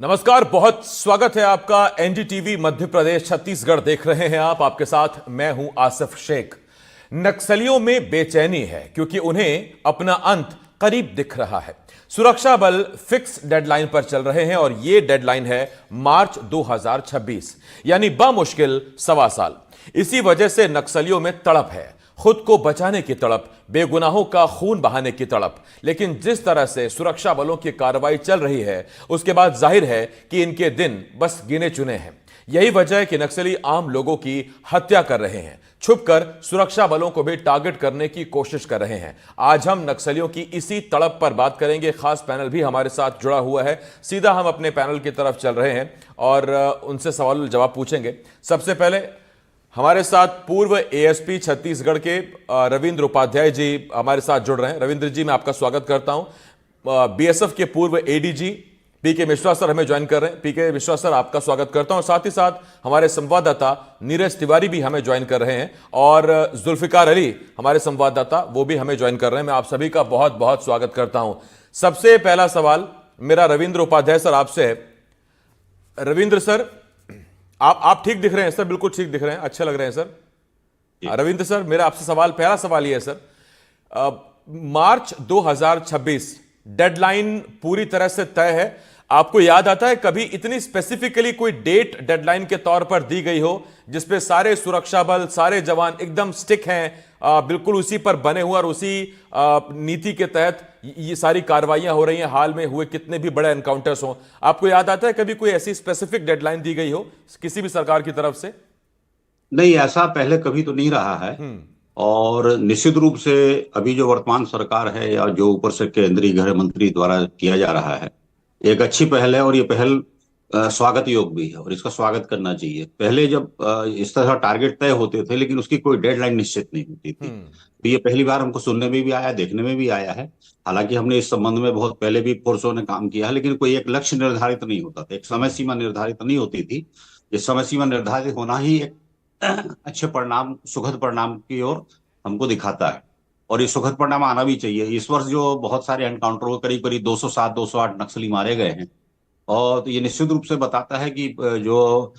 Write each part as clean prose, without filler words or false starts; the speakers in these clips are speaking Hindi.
नमस्कार, बहुत स्वागत है आपका। एनडीटीवी मध्य प्रदेश छत्तीसगढ़ देख रहे हैं आप। आपके साथ मैं हूं आसिफ शेख। नक्सलियों में बेचैनी है क्योंकि उन्हें अपना अंत करीब दिख रहा है। सुरक्षा बल फिक्स डेडलाइन पर चल रहे हैं और यह डेडलाइन है मार्च 2026, यानी बमुश्किल 1.25 साल। इसी वजह से नक्सलियों में तड़प है, खुद को बचाने की तड़प, बेगुनाहों का खून बहाने की तड़प। लेकिन जिस तरह से सुरक्षा बलों की कार्रवाई चल रही है, उसके बाद जाहिर है कि इनके दिन बस गिने चुने हैं। यही वजह है कि नक्सली आम लोगों की हत्या कर रहे हैं, छुपकर सुरक्षा बलों को भी टारगेट करने की कोशिश कर रहे हैं। आज हम नक्सलियों की इसी तड़प पर बात करेंगे। खास पैनल भी हमारे साथ जुड़ा हुआ है। सीधा हम अपने पैनल की तरफ चल रहे हैं और उनसे सवाल जवाब पूछेंगे। सबसे पहले हमारे साथ पूर्व एएसपी छत्तीसगढ़ के रविंद्र उपाध्याय जी हमारे साथ जुड़ रहे हैं। रविंद्र जी, मैं आपका स्वागत करता हूं। बीएसएफ के पूर्व एडीजी पीके मिश्रा सर हमें ज्वाइन कर रहे हैं। पीके मिश्रा सर, आपका स्वागत करता हूं। साथ ही साथ हमारे संवाददाता नीरज तिवारी भी हमें ज्वाइन कर रहे हैं और जुल्फिकार अली हमारे संवाददाता, वो भी हमें ज्वाइन कर रहे हैं। मैं आप सभी का बहुत बहुत स्वागत करता हूं। सबसे पहला सवाल मेरा रविंद्र उपाध्याय सर आपसे है। रविंद्र सर, आप ठीक दिख रहे हैं सर, बिल्कुल ठीक दिख रहे हैं, अच्छे लग रहे हैं सर। रविंद्र सर, मेरा आपसे पहला सवाल यह है सर, मार्च 2026 डेडलाइन पूरी तरह से तय है। आपको याद आता है कभी इतनी स्पेसिफिकली कोई डेट डेडलाइन के तौर पर दी गई हो जिसपे सारे सुरक्षा बल, सारे जवान एकदम स्टिक हैं, बिल्कुल उसी पर बने हुए और उसी नीति के तहत ये सारी कार्रवाइयां हो रही हैं? हाल में हुए कितने भी बड़े एनकाउंटर्स हों, आपको याद आता है कभी कोई ऐसी स्पेसिफिक डेडलाइन दी गई हो किसी भी सरकार की तरफ से? नहीं, ऐसा पहले कभी तो नहीं रहा है। और निश्चित रूप से अभी जो वर्तमान सरकार है या जो ऊपर से केंद्रीय गृह मंत्री द्वारा किया जा रहा है, एक अच्छी पहल है और ये पहल स्वागत योग्य भी है और इसका स्वागत करना चाहिए। पहले जब इस तरह टारगेट तय होते थे लेकिन उसकी कोई डेडलाइन निश्चित नहीं होती थी, तो ये पहली बार हमको सुनने में भी आया, देखने में भी आया है। हालांकि हमने इस संबंध में बहुत पहले भी फोर्सों ने काम किया है, लेकिन कोई एक लक्ष्य निर्धारित नहीं होता था, एक समय सीमा निर्धारित नहीं होती थी। ये समय सीमा निर्धारित होना ही एक अच्छे परिणाम, सुखद परिणाम की ओर हमको दिखाता है और ये सुखद परिणाम आना भी चाहिए। इस वर्ष जो बहुत सारे एनकाउंटर हो, करीब करीब 207 208 नक्सली मारे गए हैं और तो ये निश्चित रूप से बताता है कि जो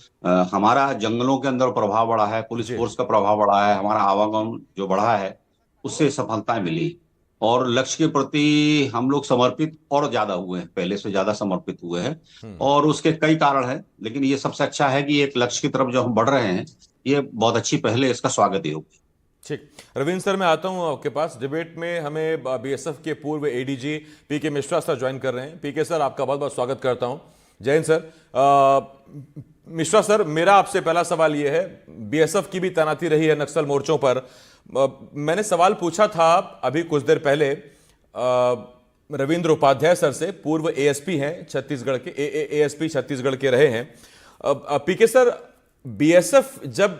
हमारा जंगलों के अंदर प्रभाव बढ़ा है, पुलिस जी। फोर्स का प्रभाव बढ़ा है, हमारा आवागमन जो बढ़ा है, उससे सफलताएं मिली और लक्ष्य के प्रति हम लोग समर्पित और ज्यादा हुए हैं, पहले से ज्यादा समर्पित हुए हैं। और उसके कई कारण हैं, लेकिन ये सबसे अच्छा है कि एक लक्ष्य की तरफ जो हम बढ़ रहे हैं, ये बहुत अच्छी पहल है, इसका स्वागत ही होगा। ठीक, रविंद्र सर मैं आता हूं आपके पास। डिबेट में हमें बीएसएफ के पूर्व एडीजी पीके मिश्रा सर ज्वाइन कर रहे हैं। पीके सर, आपका बहुत बहुत स्वागत करता हूं। जय हिंद सर। मिश्रा सर, मेरा आपसे पहला सवाल यह है, बीएसएफ की भी तैनाती रही है नक्सल मोर्चों पर। मैंने सवाल पूछा था अभी कुछ देर पहले रविंद्र उपाध्याय सर से, पूर्व एएसपी हैं छत्तीसगढ़ के, एएसपी छत्तीसगढ़ के रहे हैं। पीके सर, बीएसएफ जब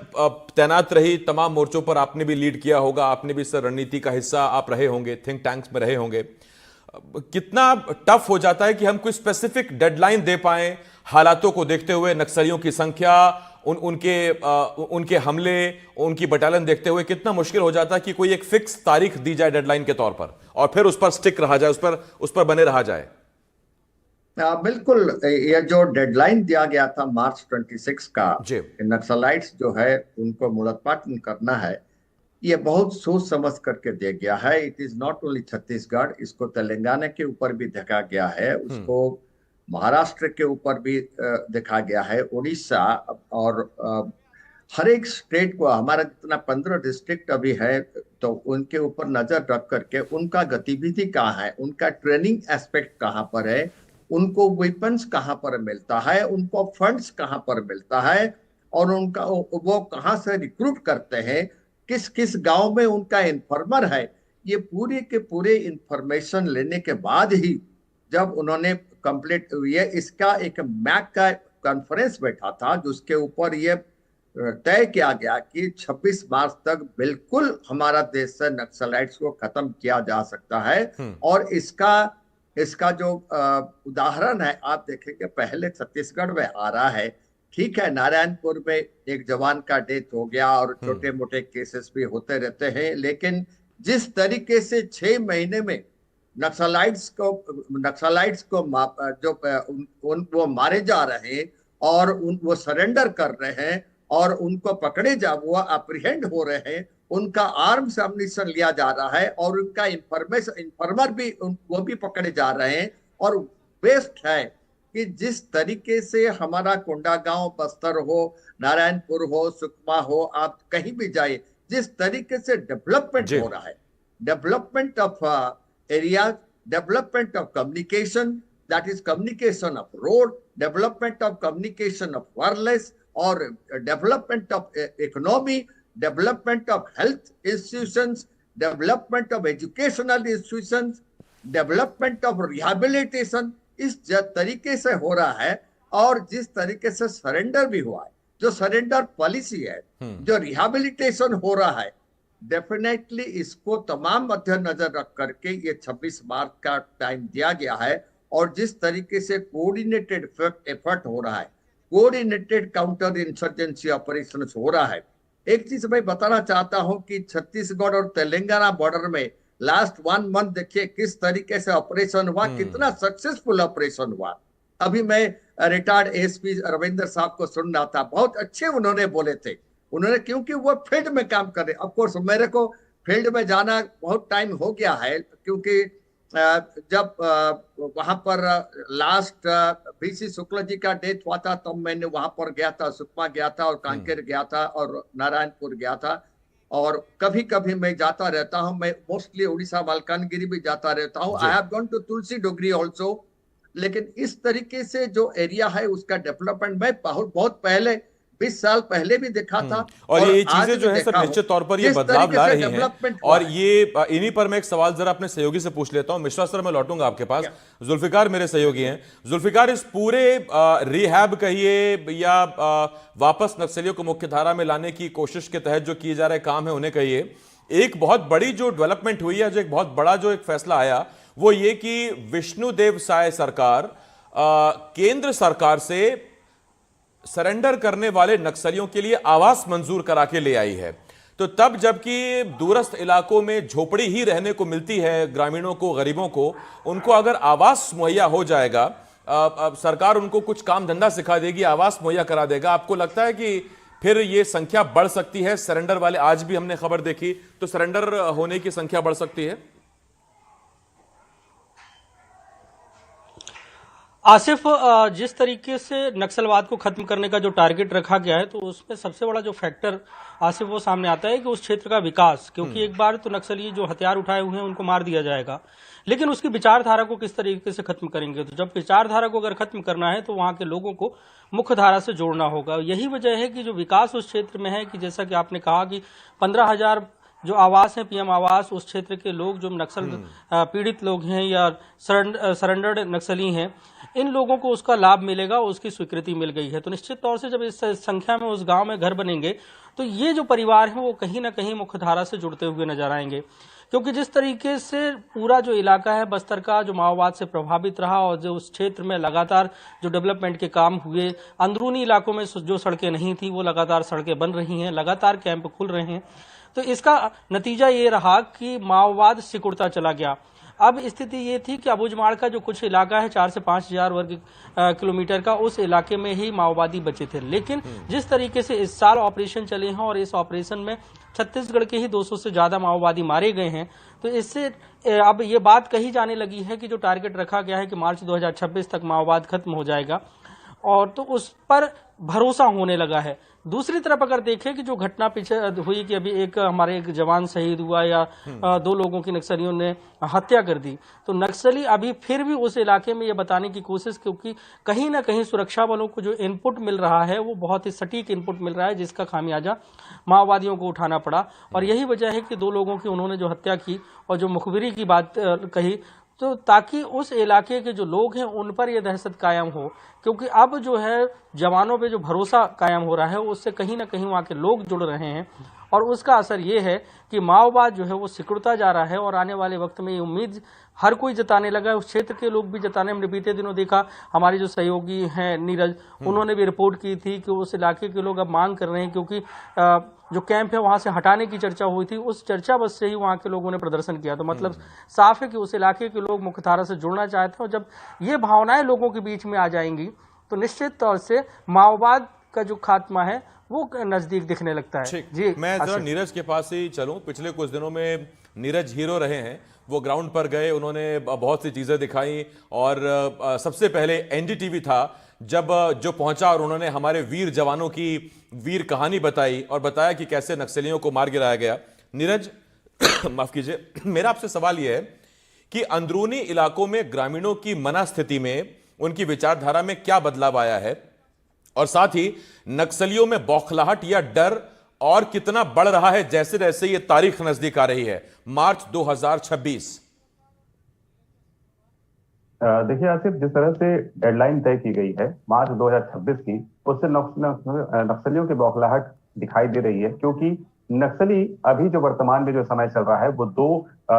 तैनात रही तमाम मोर्चों पर, आपने भी लीड किया होगा, आपने भी सर रणनीति का हिस्सा आप रहे होंगे, थिंक टैंक्स में रहे होंगे, कितना टफ हो जाता है कि हम कोई स्पेसिफिक डेडलाइन दे पाएं हालातों को देखते हुए? नक्सलियों की संख्या, उनके हमले, उनकी बटालियन देखते हुए कितना मुश्किल हो जाता है कि कोई एक फिक्स तारीख दी जाए डेडलाइन के तौर पर और फिर उस पर स्टिक रहा जाए, उस पर बने रहा जाए। बिल्कुल। ये जो डेडलाइन दिया गया था मार्च 26 का, जी। नक्सलाइट्स जो है उनको मूलोत्पाटन करना है, ये बहुत सोच समझ करके दिया गया है। It is not only Chhattisgarh, इसको तेलंगाना के ऊपर भी देखा गया है, उसको महाराष्ट्र के ऊपर भी देखा गया है, उड़ीसा और हर एक स्टेट को, हमारा जितना 15 डिस्ट्रिक्ट अभी है, तो उनके ऊपर नजर रख करके उनका गतिविधि कहाँ है, उनका ट्रेनिंग एस्पेक्ट कहाँ पर है, उनको वेपन्स कहाँ पर मिलता है, उनको फंड्स कहाँ पर मिलता है और उनका वो कहाँ से रिक्रूट करते हैं, किस किस गांव में उनका इन्फॉर्मर है। ये पूरे के पूरे इंफॉर्मेशन लेने के बाद ही जब उन्होंने कंप्लीट, ये इसका एक मैक का कॉन्फ्रेंस बैठा था जिसके ऊपर ये तय किया गया कि 26 मार्च तक बिल्कुल हमारा देश से नक्सलाइट्स को खत्म किया जा सकता है। और इसका इसका जो उदाहरण है, आप देखेंगे पहले छत्तीसगढ़ में आ रहा है। ठीक है, नारायणपुर में एक जवान का डेथ हो गया और छोटे मोटे केसेस भी होते रहते हैं, लेकिन जिस तरीके से 6 महीने में नक्सलाइट्स को वो मारे जा रहे हैं और वो सरेंडर कर रहे हैं और उनको पकड़े वो अप्रीहेंड हो रहे हैं, उनका आर्म्स एम्युनिशन लिया जा रहा है और उनका इन्फॉर्मर भी वो भी पकड़े जा रहे हैं। और बेस्ट है कि जिस तरीके से हमारा कोंडागांव, बस्तर हो, नारायणपुर हो, सुकमा हो, आप कहीं भी जाए, जिस तरीके से डेवलपमेंट हो रहा है, development of area, development of communication, that is communication of road, development of communication of wireless, और development of economy, development of health institutions, development of educational institutions, development of rehabilitation, इस तरीके से हो रहा है। और जिस तरीके से सरेंडर भी हुआ है, जो सरेंडर पॉलिसी है, जो रिहैबिलिटेशन हो रहा है, डेफिनेटली इसको तमाम मद्देनजर रख करके ये 26 मार्च का टाइम दिया गया है। और जिस तरीके से कोऑर्डिनेटेड एफर्ट हो रहा है, कोऑर्डिनेटेड काउंटर इंसर्जेंसी ऑपरेशन हो रहा है। एक चीज मैं बताना चाहता हूं कि छत्तीसगढ़ और तेलंगाना बॉर्डर में लास्ट 1 मंथ देखिए किस तरीके से ऑपरेशन हुआ, कितना सक्सेसफुल ऑपरेशन हुआ। अभी मैं रिटायर्ड एसपी रविंदर साहब को सुन रहा था, बहुत अच्छे उन्होंने बोले थे। उन्होंने, क्योंकि वो फील्ड में काम कर रहे, ऑफ कोर्स मेरे को फील्ड में जाना बहुत टाइम हो गया है, क्योंकि जब वहां पर लास्ट बीसी शुक्ला जी का डेथ हुआ था तब मैंने वहां पर गया था, सुकमा गया था और कांकेर गया था और नारायणपुर गया था। और कभी कभी मैं जाता रहता हूं, मैं मोस्टली उड़ीसा मालकानगिरी भी जाता रहता हूं। I have gone to Tulsi Dogri also. लेकिन इस तरीके से जो एरिया है उसका डेवलपमेंट मैं बहुत पहले 20 साल पहले भी देखा था। और ये चीजें जो है सर निश्चित तौर पर ये बदलाव ला रही हैं। और ये इन्हीं पर मैं एक सवाल जरा अपने सहयोगी से पूछ लेता हूं। मिश्रा सर, मैं लौटूंगा आपके पास। जुल्फिकार मेरे सहयोगी हैं। जुल्फिकार, इस पूरे रिहैब कहिए या वापस नक्सलियों को मुख्य धारा में लाने की कोशिश के तहत जो किए जा रहे काम है उन्हें कहिए, एक बहुत बड़ी जो डेवलपमेंट हुई है, जो एक बहुत बड़ा जो एक फैसला आया, वो ये कि विष्णुदेव साय सरकार केंद्र सरकार से सरेंडर करने वाले नक्सलियों के लिए आवास मंजूर करा के ले आई है। तो तब जबकि दूरस्थ इलाकों में झोपड़ी ही रहने को मिलती है ग्रामीणों को, गरीबों को, उनको अगर आवास मुहैया हो जाएगा, सरकार उनको कुछ काम धंधा सिखा देगी, आवास मुहैया करा देगा, आपको लगता है कि फिर ये संख्या बढ़ सकती है सरेंडर वाले? आज भी हमने खबर देखी तो सरेंडर होने की संख्या बढ़ सकती है। आसिफ, जिस तरीके से नक्सलवाद को खत्म करने का जो टारगेट रखा गया है, तो उसमें सबसे बड़ा जो फैक्टर आसिफ वो सामने आता है कि उस क्षेत्र का विकास, क्योंकि एक बार तो नक्सली जो हथियार उठाए हुए हैं उनको मार दिया जाएगा, लेकिन उसकी विचारधारा को किस तरीके से खत्म करेंगे। तो जब विचारधारा को अगर खत्म करना है तो वहां के लोगों को मुख्य धारा से जोड़ना होगा। यही वजह है कि जो विकास उस क्षेत्र में है, कि जैसा कि आपने कहा कि 15,000 जो आवास है, पीएम आवास, उस क्षेत्र के लोग जो नक्सल पीड़ित लोग हैं या सरेंडर्ड नक्सली हैं, इन लोगों को उसका लाभ मिलेगा, उसकी स्वीकृति मिल गई है। तो निश्चित तौर से जब इस संख्या में उस गांव में घर बनेंगे तो ये जो परिवार है वो कहीं ना कहीं मुख्य धारा से जुड़ते हुए नजर आएंगे। क्योंकि जिस तरीके से पूरा जो इलाका है बस्तर का, जो माओवाद से प्रभावित रहा और जो उस क्षेत्र में लगातार जो डेवलपमेंट के काम हुए, अंदरूनी इलाकों में जो सड़कें नहीं थी वो लगातार सड़कें बन रही हैं, लगातार कैंप खुल रहे हैं। तो इसका नतीजा ये रहा कि माओवाद सिकुड़ता चला गया। अब स्थिति ये थी कि अबूझमाड़ का जो कुछ इलाका है 4 से 5 हजार वर्ग किलोमीटर का, उस इलाके में ही माओवादी बचे थे। लेकिन जिस तरीके से इस साल ऑपरेशन चले हैं और इस ऑपरेशन में छत्तीसगढ़ के ही 200 से ज्यादा माओवादी मारे गए हैं, तो इससे अब ये बात कही जाने लगी है कि जो टारगेट रखा गया है कि मार्च 2026 तक माओवाद खत्म हो जाएगा, और तो उस पर भरोसा होने लगा है। दूसरी तरफ अगर देखें कि जो घटना पीछे हुई कि अभी हमारे एक जवान शहीद हुआ या 2 लोगों की नक्सलियों ने हत्या कर दी, तो नक्सली अभी फिर भी उस इलाके में ये बताने की कोशिश, क्योंकि कहीं ना कहीं सुरक्षा बलों को जो इनपुट मिल रहा है वो बहुत ही सटीक इनपुट मिल रहा है, जिसका खामियाजा माओवादियों को उठाना पड़ा। और यही वजह है कि 2 लोगों की उन्होंने जो हत्या की और जो मुखबिरी की बात कही, तो ताकि उस इलाके के जो लोग हैं उन पर यह दहशत कायम हो, क्योंकि अब जो है जवानों पे जो भरोसा कायम हो रहा है उससे कहीं ना कहीं वहाँ के लोग जुड़ रहे हैं और उसका असर ये है कि माओवाद जो है वो सिकुड़ता जा रहा है और आने वाले वक्त में ये उम्मीद हर कोई जताने लगा है, उस क्षेत्र के लोग भी जताने। हमने बीते दिनों देखा, हमारे जो सहयोगी हैं नीरज, उन्होंने भी रिपोर्ट की थी कि उस इलाके के लोग अब मांग कर रहे हैं, क्योंकि जो कैंप है वहां से हटाने की चर्चा हुई थी, उस चर्चा बस से ही वहां के लोगों ने प्रदर्शन किया। तो मतलब साफ है कि उस इलाके के लोग मुख्यधारा से जुड़ना चाहते हैं, और जब ये भावनाएं लोगों के बीच में आ जाएंगी तो निश्चित तौर से माओवाद का जो खात्मा है वो नजदीक दिखने लगता है। जी, मैं जरा नीरज के पास ही चलूं। पिछले कुछ दिनों में नीरज हीरो रहे हैं, वो ग्राउंड पर गए, उन्होंने बहुत सी चीजें दिखाई, और सबसे पहले एनडीटीवी था जब जो पहुंचा और उन्होंने हमारे वीर जवानों की वीर कहानी बताई और बताया कि कैसे नक्सलियों को मार गिराया गया। नीरज माफ कीजिए, मेरा आपसे सवाल यह है कि अंदरूनी इलाकों में ग्रामीणों की मनस्थिति में, उनकी विचारधारा में क्या बदलाव आया है, और साथ ही नक्सलियों में बौखलाहट या डर और कितना बढ़ रहा है जैसे जैसे ये तारीख नजदीक आ रही है, मार्च 2026? देखिए आसिफ, जिस तरह से डेडलाइन तय की गई है मार्च 2026 की, उससे नक्सलियों की बौखलाहट दिखाई दे रही है। क्योंकि नक्सली अभी जो वर्तमान में जो समय चल रहा है वो 2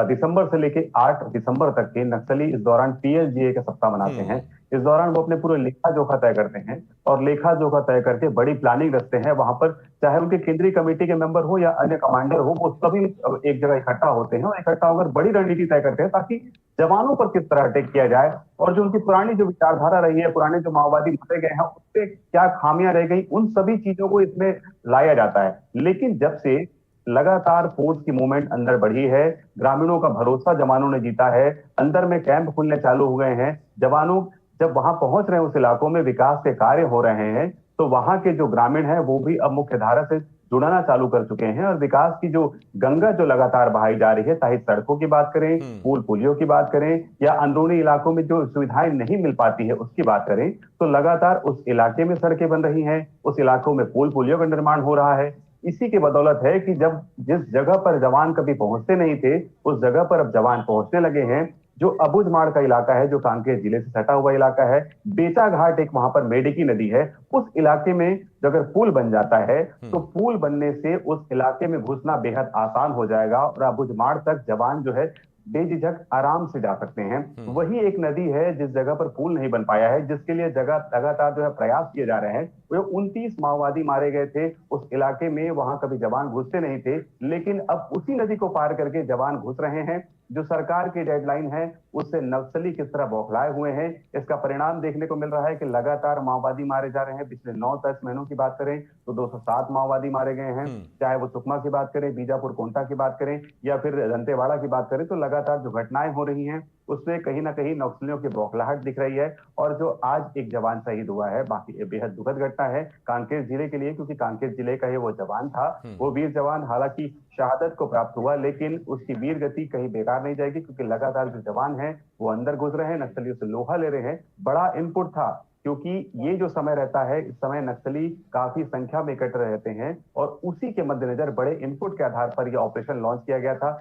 दिसंबर से लेके 8 दिसंबर तक के नक्सली इस दौरान पीएलजीए का सप्ताह मनाते हैं। इस दौरान वो अपने पूरे लेखा जोखा तय करते हैं और लेखा जोखा तय करके बड़ी प्लानिंग रखते हैं। वहां पर चाहे उनके केंद्रीय कमेटी के मेंबर हो या अन्य कमांडर हो, वो सभी एक जगह इकट्ठा होते हैं और इकट्ठा होकर बड़ी रणनीति तय करते हैं ताकि जवानों पर किस तरह अटैक किया जाए, और जो उनकी पुरानी जो विचारधारा रही है, पुराने जो माओवादी मारे गए हैं, उससे क्या खामियां रह गई, उन सभी चीजों को इसमें लाया जाता है। लेकिन जब से लगातार फोर्स की मूवमेंट अंदर बढ़ी है, ग्रामीणों का भरोसा जवानों ने जीता है, अंदर में कैंप खुलने चालू हो गए हैं, जवानों जब वहां पहुंच रहे हैं, उस इलाकों में विकास के कार्य हो रहे हैं, तो वहां के जो ग्रामीण हैं वो भी अब मुख्य धारा से जुड़ना चालू कर चुके हैं। और विकास की जो गंगा जो लगातार बहाई जा रही है, चाहे सड़कों की बात करें, पुल पुलियों की बात करें, या अंदरूनी इलाकों में जो सुविधाएं नहीं मिल पाती है उसकी बात करें, तो लगातार उस इलाके में सड़कें बन रही हैं, उस इलाकों में पुल पुलियों का निर्माण हो रहा है। इसी की बदौलत है कि जब जिस जगह पर जवान कभी पहुंचते नहीं थे, उस जगह पर अब जवान पहुंचने लगे हैं। जो अबुझमाड़ का इलाका है, जो कांकेर जिले से सटा हुआ इलाका है, बेटा घाट एक वहां पर मेडिकी नदी है, उस इलाके में अगर पुल बन जाता है तो पुल बनने से उस इलाके में घुसना बेहद आसान हो जाएगा और अबुझमाड़ तक जवान जो है बेझिझक आराम से जा सकते हैं। वही एक नदी है जिस जगह पर पुल नहीं बन पाया है, जिसके लिए जगह लगातार जो है प्रयास किए जा रहे हैं। वो 29 माओवादी मारे गए थे उस इलाके में, वहां कभी जवान घुसते नहीं थे, लेकिन अब उसी नदी को पार करके जवान घुस रहे हैं। जो सरकार की डेडलाइन है उससे नक्सली किस तरह बौखलाए हुए हैं, इसका परिणाम देखने को मिल रहा है कि लगातार माओवादी मारे जा रहे हैं। पिछले 9-10 महीनों की बात करें तो 207 माओवादी मारे गए हैं, चाहे वो सुकमा की बात करें, बीजापुर कोंटा की बात करें, या फिर दंतेवाड़ा की बात करें, तो लगातार जो घटनाएं हो रही हैं उससे कहीं ना कहीं नक्सलियों की बौखलाहट दिख रही है। और जो आज एक जवान शहीद हुआ है, बाकी बेहद दुखद घटना है कांकेर जिले के लिए, क्योंकि कांकेर जिले का ही वो जवान था। वो वीर जवान हालांकि शहादत को प्राप्त हुआ, लेकिन उसकी वीर गति कहीं बेकार नहीं जाएगी, क्योंकि लगातार जो जवान है वो अंदर घुस रहे हैं, नक्सलियों से लोहा ले रहे हैं। बड़ा इनपुट था, क्योंकि ये जो समय रहता है, इस समय नक्सली काफी संख्या में इकट्ठे रहते हैं और उसी के मद्देनजर बड़े इनपुट के आधार पर यह ऑपरेशन लॉन्च किया गया था।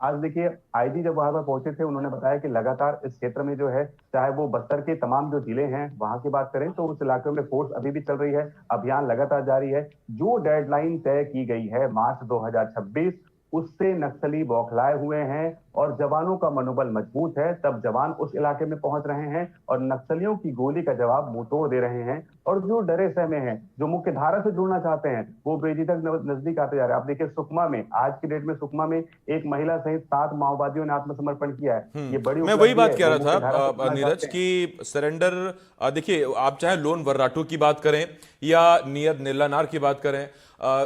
आज देखिए, आईजी जब वहां पर पहुंचे थे, उन्होंने बताया कि लगातार इस क्षेत्र में जो है, चाहे वो बस्तर के तमाम जो जिले हैं वहां की बात करें, तो उस इलाके में फोर्स अभी भी चल रही है, अभियान लगातार जारी है। जो डेडलाइन तय की गई है मार्च 2026, उससे नक्सली बौखलाए हुए हैं और जवानों का मनोबल मजबूत है। तब जवान उस इलाके में पहुंच रहे हैं और नक्सलियों की गोली का जवाब मुंह तोड़ दे रहे हैं। और जो डरे सहमे हैं, जो मुख्य धारा से जुड़ना चाहते हैं, वो बेझिझक नजदीक आते जा रहे हैं। आप देखिए, सुकमा में, आज की डेट में सुकमा में एक महिला सहित 7 माओवादियों ने आत्मसमर्पण किया है। ये बड़ी, मैं वही बात कह रहा था नीरज की सरेंडर, देखिए आप चाहे लोन वर्राटू की बात करें या नियत नीलानार की बात करें,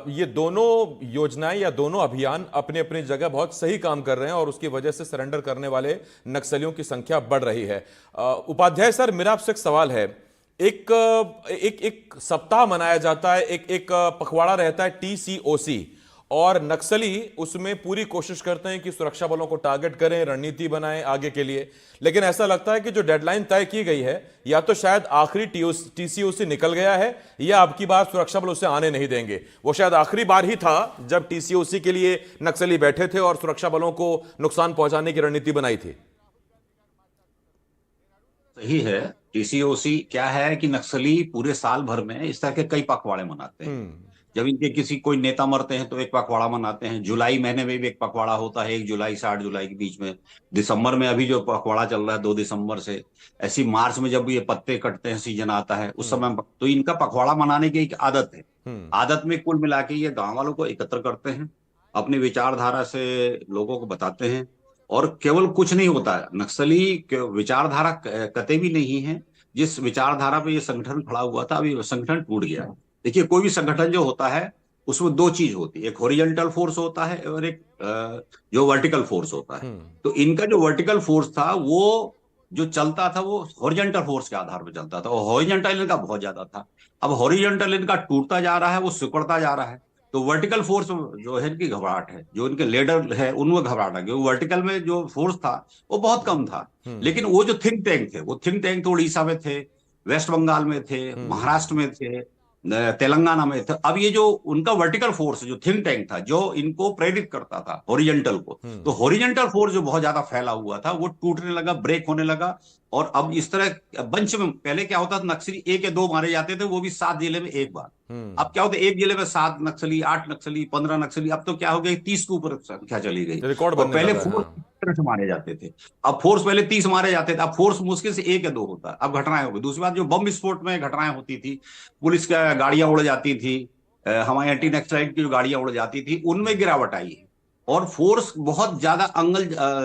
ये दोनों योजनाएं या दोनों अभियान अपनी अपनी जगह बहुत सही काम कर रहे हैं और उसकी वजह से सरेंडर करने वाले नक्सलियों की संख्या बढ़ रही है। उपाध्याय सर, मेरा आपसे एक सवाल है। एक सप्ताह मनाया जाता है, एक पखवाड़ा रहता है TCOC, और नक्सली उसमें पूरी कोशिश करते हैं कि सुरक्षा बलों को टारगेट करें, रणनीति बनाएं आगे के लिए। लेकिन ऐसा लगता है कि जो डेडलाइन तय की गई है, या तो शायद आखिरी TCOC निकल गया है, या अब की बार सुरक्षा बल उसे आने नहीं देंगे। वो शायद आखिरी बार ही था जब TCOC के लिए नक्सली बैठे थे और सुरक्षा बलों को नुकसान पहुंचाने की रणनीति बनाई थी। सही है। TCOC क्या है कि नक्सली पूरे साल भर में इस तरह के कई पखवाड़े मनाते हैं। जब इनके किसी कोई नेता मरते हैं तो एक पखवाड़ा मनाते हैं। जुलाई महीने में भी एक पखवाड़ा होता है, 1 जुलाई से 8 जुलाई के बीच में। दिसंबर में अभी जो पखवाड़ा चल रहा है 2 दिसंबर से, ऐसी मार्च में जब ये पत्ते कटते हैं, सीजन आता है उस समय, तो इनका पखवाड़ा मनाने की एक आदत है। आदत में कुल मिला के ये गांव वालों को एकत्र करते हैं, अपनी विचारधारा से लोगों को बताते हैं। और केवल कुछ नहीं होता है, नक्सली विचारधारा कतई भी नहीं है। जिस विचारधारा पे ये संगठन खड़ा हुआ था, अभी संगठन टूट गया। देखिए, कोई भी संगठन जो होता है उसमें 2 चीज होती है, एक हॉरिजॉन्टल फोर्स होता है और एक जो वर्टिकल फोर्स होता है। तो इनका जो वर्टिकल फोर्स था वो जो चलता था वो हॉरिजॉन्टल फोर्स के आधार पर चलता था, और हॉरिजॉन्टल इनका बहुत ज्यादा था। अब हॉरिजॉन्टल इनका टूटता जा रहा है, वो सिकुड़ता जा रहा है। तो वर्टिकल फोर्स जो है इनकी घबराहट है, जो इनके लीडर है उनमें घबराहट है, क्योंकि वर्टिकल में जो फोर्स था वो बहुत कम था। लेकिन वो जो थिंक टैंक थे, वो थिंक टैंक तो उड़ीसा में थे, वेस्ट बंगाल में थे, महाराष्ट्र में थे, तेलंगाना में थे। अब ये जो उनका वर्टिकल फोर्स जो थिंक टैंक था, जो इनको प्रेरित करता था हॉरिजॉन्टल को, तो हॉरिजॉन्टल फोर्स जो बहुत ज्यादा फैला हुआ था वो टूटने लगा, ब्रेक होने लगा। और अब इस तरह बंच में, पहले क्या होता था, नक्सली 1 या 2 मारे जाते थे, वो भी 7 जिले में एक बार। अब क्या होता है, एक जिले में 7 नक्सली, 8 नक्सली, 15 नक्सली, अब तो क्या हो गया, 30 के ऊपर संख्या चली गई। रिकॉर्ड और बनने पहले लगा है, फोर्स से मारे जाते थे। अब फोर्स पहले 30 मारे जाते थे, अब फोर्स मुश्किल से 1 या 2 होता है। अब घटनाएं हो गई। दूसरी बात, जो बम विस्फोट में घटनाएं होती थी, पुलिस का गाड़ियां उड़ जाती थी, हमारी एंटी नक्सलाइट की जो गाड़ियां उड़ जाती थी, उनमें गिरावट आई है। और फोर्स बहुत ज्यादा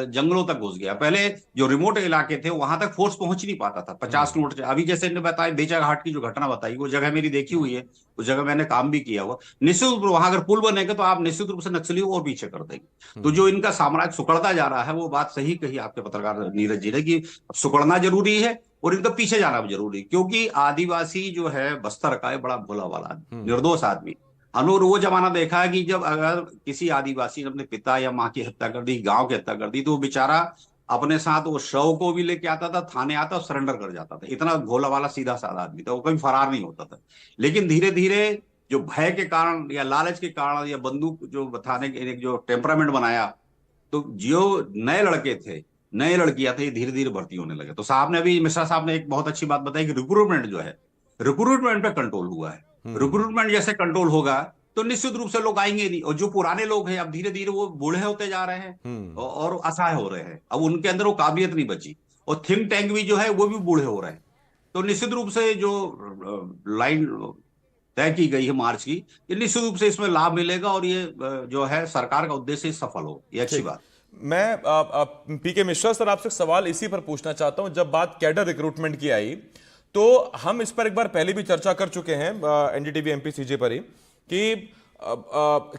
जंगलों तक घुस गया। पहले जो रिमोट इलाके थे वहां तक फोर्स पहुंच नहीं पाता था, 50 किलोमीटर। अभी जैसे इन्होंने बताया, बेचा घाट की जो घटना बताई, वो जगह मेरी देखी हुई है, उस जगह मैंने काम भी किया हुआ। निश्चित रूप से वहां अगर पुल बनेगा तो आप निश्चित रूप से नक्सलियों को और पीछे कर देंगे। तो जो इनका साम्राज्य सुकड़ता जा रहा है, वो बात सही कही आपके पत्रकार नीरज जी ने कि सुकड़ना जरूरी है और इनका पीछे जाना भी जरूरी, क्योंकि आदिवासी जो है बस्तर का है, बड़ा भोला वाला आदमी, निर्दोष आदमी। और वो जमाना देखा है कि जब अगर किसी आदिवासी ने अपने पिता या माँ की हत्या कर दी, गांव की हत्या कर दी, तो वो बेचारा अपने साथ वो शव को भी लेके आता था, थाने आता और सरेंडर कर जाता था। इतना भोला वाला सीधा साधा आदमी था, वो कभी फरार नहीं होता था। लेकिन धीरे धीरे जो भय के कारण या लालच के कारण या बंदूक जो बताने के जो टेम्परामेंट बनाया, तो जो नए लड़के थे, नए लड़कियां थे, धीरे धीरे भर्ती होने लगे। तो साहब ने अभी, मिश्रा साहब ने एक बहुत अच्छी बात बताई कि रिक्रूटमेंट जो है, रिक्रूटमेंट पे कंट्रोल हुआ है। रिक्रूटमेंट जैसे कंट्रोल होगा तो निश्चित रूप से लोग आएंगे नहीं। और जो पुराने लोग हैं अब धीरे धीरे वो बूढ़े होते जा रहे हैं और असहाय हो रहे हैं। अब उनके अंदर वो काबिलियत नहीं बची। और थिंक टैंक भी जो है वो भी बूढ़े हो रहे हैं। तो निश्चित रूप से जो लाइन तय की गई है मार्च की, ये निश्चित रूप से इसमें लाभ मिलेगा और ये जो है सरकार का उद्देश्य सफल हो, ये अच्छी बात। मैं पीके मिश्रा सर, आपसे सवाल इसी पर पूछना चाहता हूं। जब बात कैडर रिक्रूटमेंट की आई तो हम इस पर एक बार पहले भी चर्चा कर चुके हैं एनडीटीवी एमपीसीजे पर ही, कि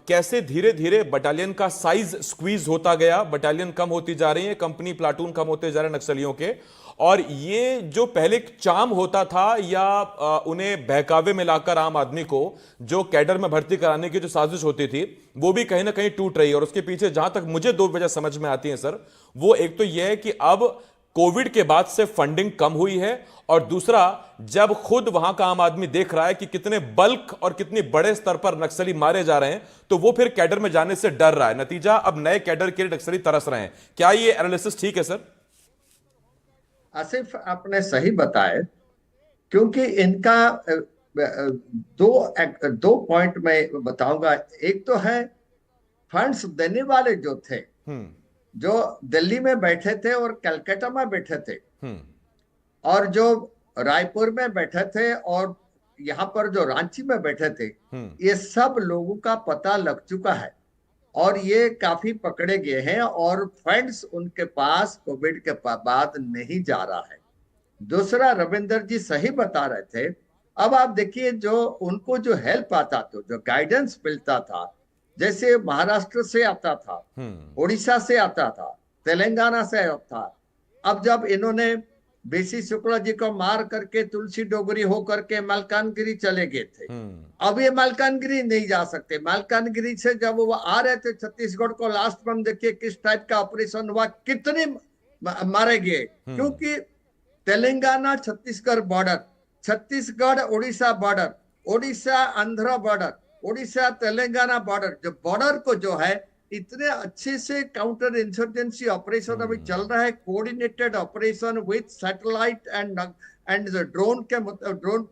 कैसे धीरे धीरे बटालियन का साइज स्क्वीज होता गया, बटालियन कम होती जा रही है, कंपनी प्लाटून कम होते जा रहे हैं नक्सलियों के। और ये जो पहले चाम होता था या उन्हें बहकावे में लाकर आम आदमी को जो कैडर में भर्ती कराने की जो साजिश होती थी, वो भी कहीं ना कहीं टूट रही है। और उसके पीछे जहां तक मुझे 2 वजह समझ में आती है सर, वो एक तो यह है कि अब कोविड के बाद से फंडिंग कम हुई है, और दूसरा, जब खुद वहां का आम आदमी देख रहा है कि कितने बल्क और कितने बड़े स्तर पर नक्सली मारे जा रहे हैं, तो वो फिर कैडर में जाने से डर रहा है। नतीजा, अब नए कैडर के लिए नक्सली तरस रहे हैं। क्या ये एनालिसिस ठीक है सर? आसिफ, आपने सही बताया, क्योंकि इनका दो पॉइंट मैं बताऊंगा। एक तो है फंड्स देने वाले जो थे, जो दिल्ली में बैठे थे और कलकत्ता में बैठे थे, और जो रायपुर में बैठे थे और यहाँ पर जो रांची में बैठे थे, ये सब लोगों का पता लग चुका है और ये काफी पकड़े गए हैं और फंड्स उनके पास कोविड के बाद नहीं जा रहा है। दूसरा, रविंदर जी सही बता रहे थे। अब आप देखिए, जो उनको जो हेल्प आता था, जो गाइडेंस मिलता था, जैसे महाराष्ट्र से आता था, उड़ीसा से आता था, तेलंगाना से आता था। अब जब इन्होंने बीसी शुक्ला जी को मार करके तुलसी डोगरी हो करके मलकानगिरी चले गए थे, अब ये मलकानगिरी नहीं जा सकते। मलकानगिरी से जब वो आ रहे थे छत्तीसगढ़ को, लास्ट में हम देखिए किस टाइप का ऑपरेशन हुआ, कितने मारे गए। क्योंकि Telangana Chhattisgarh border, Chhattisgarh Orissa border, Orissa Andhra border, Orissa Telangana border, जो बॉर्डर को जो है इतने अच्छे से काउंटर इंसर्जेंसी ऑपरेशन अभी चल रहा है, coordinated operation with satellite and drone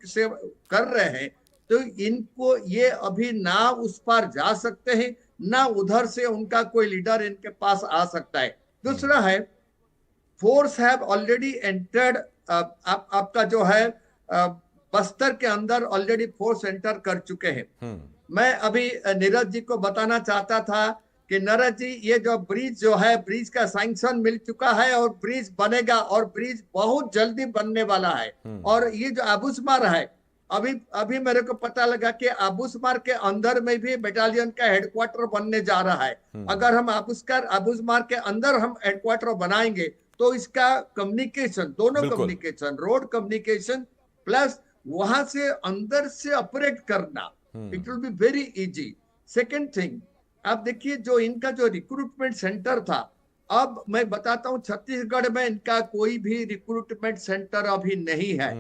से कर रहे हैं। तो इनको ये अभी ना उस पार जा सकते हैं, ना उधर से उनका कोई लीडर इनके पास आ सकता है। दूसरा है, फोर्स हैव ऑलरेडी एंटर्ड, आपका जो है बस्तर के अंदर ऑलरेडी फोर्स एंटर कर चुके हैं। मैं अभी नीरज जी को बताना चाहता था कि नीरज जी, ये जो ब्रिज जो है, ब्रिज का सैंक्शन मिल चुका है और ब्रिज बनेगा, और ब्रिज बहुत जल्दी बनने वाला है। और ये जो आबूसमार है, अभी अभी मेरे को पता लगा कि आबूसमार के अंदर में भी बटालियन का हेडक्वार्टर बनने जा रहा है। अगर हम आबूसमार के अंदर हम हेडक्वार्टर बनाएंगे तो इसका कम्युनिकेशन, दोनों कम्युनिकेशन, रोड कम्युनिकेशन प्लस वहां से अंदर से ऑपरेट करना, it will be very easy. Second thing, आप देखिए जो इनका जो रिक्रूटमेंट सेंटर था, अब मैं बताता हूं छत्तीसगढ़ में इनका कोई भी रिक्रूटमेंट सेंटर अभी नहीं है।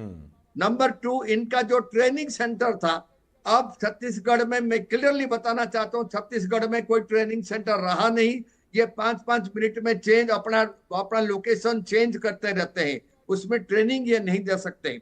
नंबर 2, इनका जो ट्रेनिंग सेंटर था, अब छत्तीसगढ़ में मैं क्लियरली बताना चाहता हूं, छत्तीसगढ़ में कोई ट्रेनिंग सेंटर रहा नहीं। ये 5-5 मिनट में चेंज अपना लोकेशन चेंज करते रहते हैं, उसमें ट्रेनिंग ये नहीं दे सकते।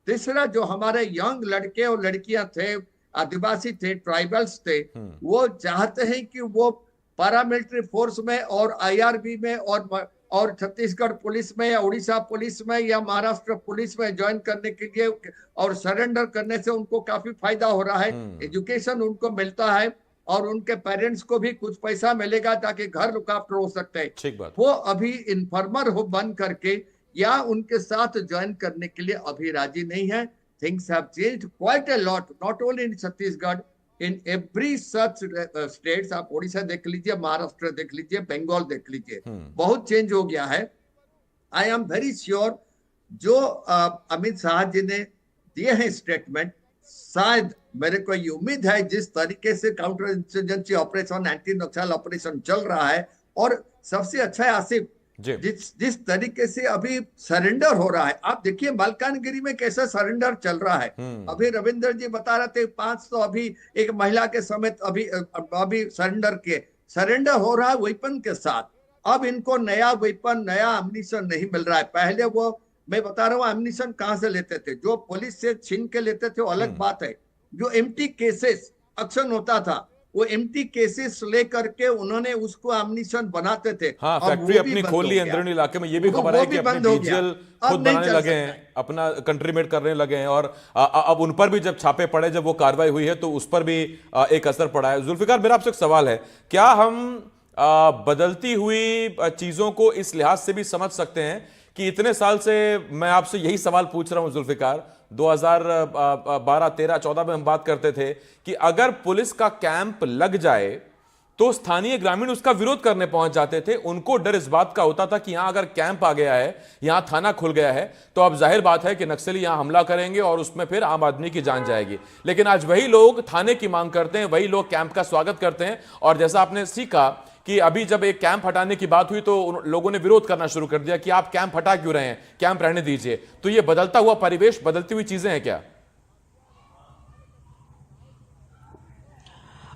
तीसरा, जो हमारे यंग लड़के और लड़कियां थे, आदिवासी थे, ट्राइबल्स थे, वो चाहते हैं कि वो पैरामिलिट्री फोर्स में और आईआरबी में और छत्तीसगढ़ पुलिस में या उड़ीसा पुलिस में या महाराष्ट्र पुलिस में ज्वाइन करने के लिए, और सरेंडर करने से उनको काफी फायदा हो रहा है। एजुकेशन उनको मिलता है और उनके पेरेंट्स को भी कुछ पैसा मिलेगा ताकि घर लुक आफ्टर हो सकते हैं। वो अभी इन्फॉर्मर हो बन करके या उनके साथ ज्वाइन करने के लिए अभी राजी नहीं है। Things have changed quite a lot, not only in Chhattisgarh, in every such states। आप उड़ीसा देख लीजिए, महाराष्ट्र देख लीजिए, बंगाल देख लीजिए, बहुत चेंज हो गया है। आई एम वेरी श्योर जो अमित शाह जी ने दिए हैं स्टेटमेंट, शायद मेरे को ये उम्मीद है जिस तरीके से काउंटर इंसर्जेंसी ऑपरेशन, एंटी नक्सल ऑपरेशन चल रहा है, और सबसे अच्छा है आसिफ, जिस तरीके से अभी सरेंडर हो रहा है। आप देखिए मलकानगिरी में कैसा सरेंडर चल रहा है। अभी रविंद्र जी बता रहे थे 500 अभी एक महिला के समेत अभी सरेंडर हो रहा है वेपन के साथ। अब इनको नया वेपन, नया एम्युनिशन नहीं मिल रहा है। पहले वो, मैं बता रहा हूँ, एम्युनिशन कहाँ से लेते थे, जो पुलिस से छीन के लेते थे, वो अलग बात है। जो एम्प्टी केसेस एक्शन होता था, वो एम्प्टी केसेस लेकर के उन्होंने उसको एम्युनिशन बनाते थे। हाँ, फैक्ट्री अपनी खोल ली अंदरूनी इलाके में। ये भी खबर है कि अपनी डीजल खुद बनाने लगे हैं, अपना कंट्री मेड करने लगे हैं, और अब उन पर भी जब छापे पड़े, जब वो कार्रवाई हुई है, तो उस पर भी एक असर पड़ा है। जुल्फिकार, मेरा आपसे एक सवाल है, क्या हम बदलती हुई चीजों को इस लिहाज से भी समझ सकते हैं कि इतने साल से मैं आपसे यही सवाल पूछ रहा हूं जुल्फिकार, 2012, 13, 14 में हम बात करते थे कि अगर पुलिस का कैंप लग जाए तो स्थानीय ग्रामीण उसका विरोध करने पहुंच जाते थे। उनको डर इस बात का होता था कि यहां अगर कैंप आ गया है, यहां थाना खुल गया है, तो अब जाहिर बात है कि नक्सली यहां हमला करेंगे और उसमें फिर आम आदमी की जान जाएगी। लेकिन आज वही लोग थाने की मांग करते हैं, वही लोग कैंप का स्वागत करते हैं, और जैसा आपने सीखा कि अभी जब एक कैंप हटाने की बात हुई तो लोगों ने विरोध करना शुरू कर दिया कि आप कैंप हटा क्यों रहे हैं, कैंप रहने दीजिए। तो ये बदलता हुआ परिवेश, बदलती हुई चीजें हैं क्या?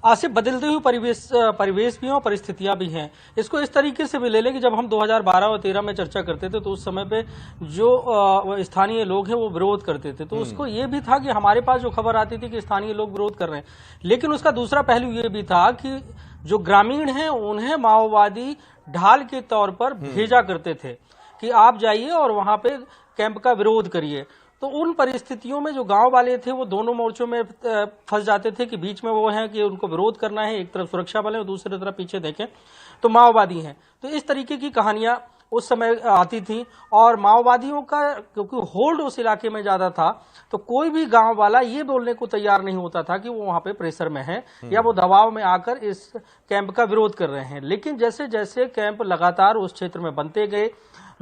आसिफ, बदलते हुए परिवेश भी हैं और परिस्थितियां भी हैं। इसको इस तरीके से भी ले लें कि जब हम 2012 और 13 में चर्चा करते थे तो उस समय पे जो स्थानीय लोग हैं वो विरोध करते थे, तो उसको ये भी था कि हमारे पास जो खबर आती थी कि स्थानीय लोग विरोध कर रहे हैं, लेकिन उसका दूसरा पहलू ये भी था कि जो ग्रामीण हैं उन्हें माओवादी ढाल के तौर पर भेजा करते थे कि आप जाइए और वहां पे कैंप का विरोध करिए। तो उन परिस्थितियों में जो गांव वाले थे वो दोनों मोर्चों में फंस जाते थे कि बीच में वो हैं कि उनको विरोध करना है, एक तरफ सुरक्षा बल है और दूसरी तरफ पीछे देखें तो माओवादी हैं। तो इस तरीके की कहानियां उस समय आती थी, और माओवादियों का क्योंकि होल्ड उस इलाके में ज्यादा था, तो कोई भी गांव वाला ये बोलने को तैयार नहीं होता था कि वो वहां पे प्रेशर में है या वो दबाव में आकर इस कैंप का विरोध कर रहे हैं। लेकिन जैसे जैसे कैंप लगातार उस क्षेत्र में बनते गए,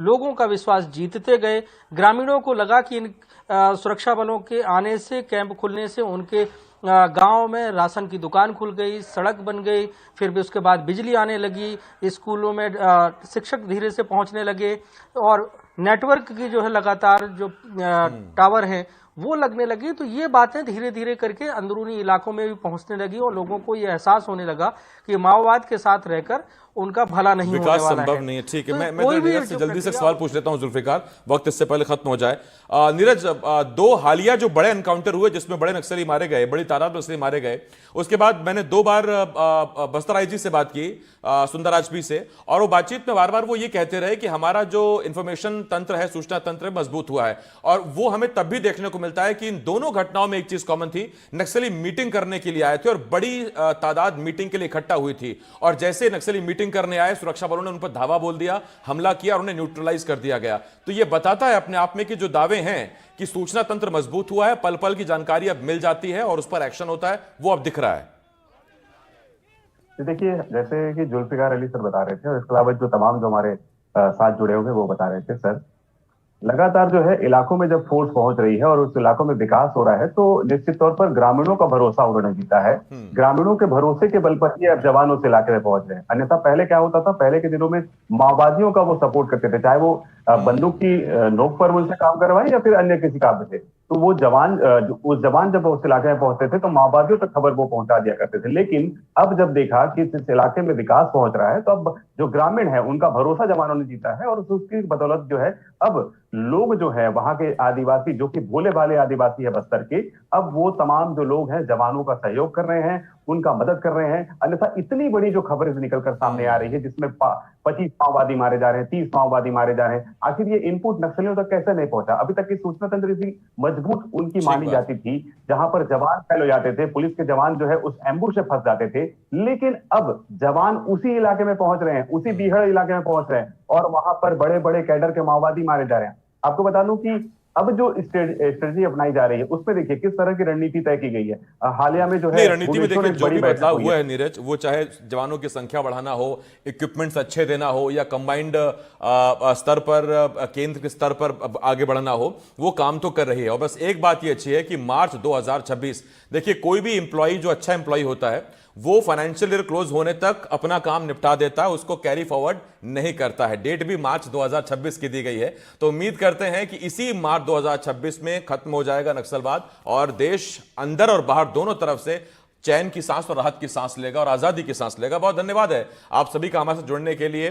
लोगों का विश्वास जीतते गए, ग्रामीणों को लगा कि इन सुरक्षा बलों के आने से, कैंप खुलने से उनके गांव में राशन की दुकान खुल गई, सड़क बन गई, फिर भी उसके बाद बिजली आने लगी, स्कूलों में शिक्षक धीरे से पहुंचने लगे, और नेटवर्क की जो है लगातार जो टावर हैं वो लगने लगी। तो ये बातें धीरे धीरे करके अंदरूनी इलाकों में भी पहुंचने लगी और लोगों को ये एहसास होने लगा कि माओवाद के साथ रहकर उनका भला नहीं होने विकास वाला संभव है। नहीं है। ठीक है, तो मैं कोई भी नीरज से जो जल्दी से एक प्रक्रिया- सवाल पूछ लेता हूं जुल्फिकार, वक्त इससे पहले खत्म हो जाए। नीरज, दो हालिया जो बड़े एनकाउंटर हुए जिसमें बड़े नक्सली मारे गए, बड़ी तादाद में नक्सली मारे गए, उसके बाद मैंने 2 बार बस्तर आईजी से बात की, सुंदर राजपी से, और वो बातचीत में बार बार वो ये कहते रहे कि हमारा जो इंफॉर्मेशन तंत्र है, सूचना तंत्र मजबूत हुआ है। और वो हमें तब भी देखने को मिलता है कि इन दोनों घटनाओं में एक चीज कॉमन थी, नक्सली मीटिंग करने के लिए आए थे और बड़ी तादाद मीटिंग के लिए इकट्ठा हुई थी, और जैसे नक्सली मीटिंग करने आए, सुरक्षा बलों ने उन पर धावा बोल दिया, हमला किया और उन्हें न्यूट्रलाइज कर दिया गया। तो ये बताता है अपने आप में कि जो दावे हैं कि सूचना तंत्र मजबूत हुआ है, पल पल की जानकारी अब मिल जाती है और उस पर एक्शन होता है, वो अब दिख रहा है। देखिए, जैसे कि जुल्फिकार अली सर बता रहे थे और इसके अलावा जो तमाम जो हमारे साथ जुड़े हुए वो बता रहे थे सर, लगातार जो है इलाकों में जब फोर्स पहुंच रही है और उस इलाकों में विकास हो रहा है तो निश्चित तौर पर ग्रामीणों का भरोसा उन्होंने जीता है। ग्रामीणों के भरोसे के बल पर ही अब जवान उस इलाके में पहुंच रहे हैं। अन्यथा पहले क्या होता था, पहले के दिनों में माओवादियों का वो सपोर्ट करते थे, चाहे वो बंदूक की नोक पर उनसे काम करवाए या फिर अन्य किसी काम से। तो वो जवान जब उस इलाके में पहुंचते थे तो माओवादियों तक खबर वो पहुंचा दिया करते थे। लेकिन अब जब देखा कि इस इलाके में विकास पहुंच रहा है तो अब जो ग्रामीण है उनका भरोसा जवानों ने जीता है, और उसकी बदौलत जो है अब लोग जो है वहां के आदिवासी, जो कि भोले भाले आदिवासी है बस्तर के, अब वो तमाम जो लोग हैं जवानों का सहयोग कर रहे हैं, उनका मदद कर रहे हैं। अन्यथा इतनी बड़ी जो खबर निकलकर सामने आ रही है जिसमें 25 माओवादी मारे जा रहे हैं, 30 माओवादी मारे जा रहे हैं, आखिर ये इनपुट नक्सलियों तक कैसे नहीं पहुंचा? अभी तक की सूचना तंत्र इतनी मजबूत उनकी मानी जाती थी, जहां पर जवान फैल हो जाते थे, पुलिस के जवान जो है उस एम्बुश से फंस जाते थे। लेकिन अब जवान उसी इलाके में पहुंच रहे हैं, उसी बीहड़ इलाके में पहुंच रहे हैं और वहां पर बड़े बड़े कैडर के माओवादी मारे जा रहे हैं। आपको बता दूं कि अब जो स्ट्रेटजी अपनाई जा रही है उसमें देखिए किस तरह की रणनीति तय की गई है। हालिया में जो है नहीं, रणनीति में देखिए जो भी बदलाव हुआ है, है नीरज, वो चाहे जवानों की संख्या बढ़ाना हो, इक्विपमेंट्स अच्छे देना हो, या कंबाइंड स्तर पर, केंद्र के स्तर पर आगे बढ़ना हो, वो काम तो कर रही है। और बस एक बात ये अच्छी है कि मार्च 2026, देखिए कोई भी एम्प्लॉय जो अच्छा एम्प्लॉय होता है वो फाइनेंशियल ईयर क्लोज होने तक अपना काम निपटा देता है, उसको कैरी फॉरवर्ड नहीं करता है। डेट भी मार्च 2026 की दी गई है, तो उम्मीद करते हैं कि इसी मार्च 2026 में खत्म हो जाएगा नक्सलवाद और देश अंदर और बाहर दोनों तरफ से चैन की सांस और राहत की सांस लेगा और आजादी की सांस लेगा। बहुत धन्यवाद है आप सभी का हमारे साथ जुड़ने के लिए।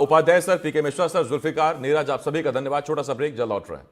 उपाध्याय सर, पीके मिश्रा सर, जुल्फिकार, नीरज, आप सभी का धन्यवाद। छोटा सा ब्रेक, जल्द लौट रहे हैं।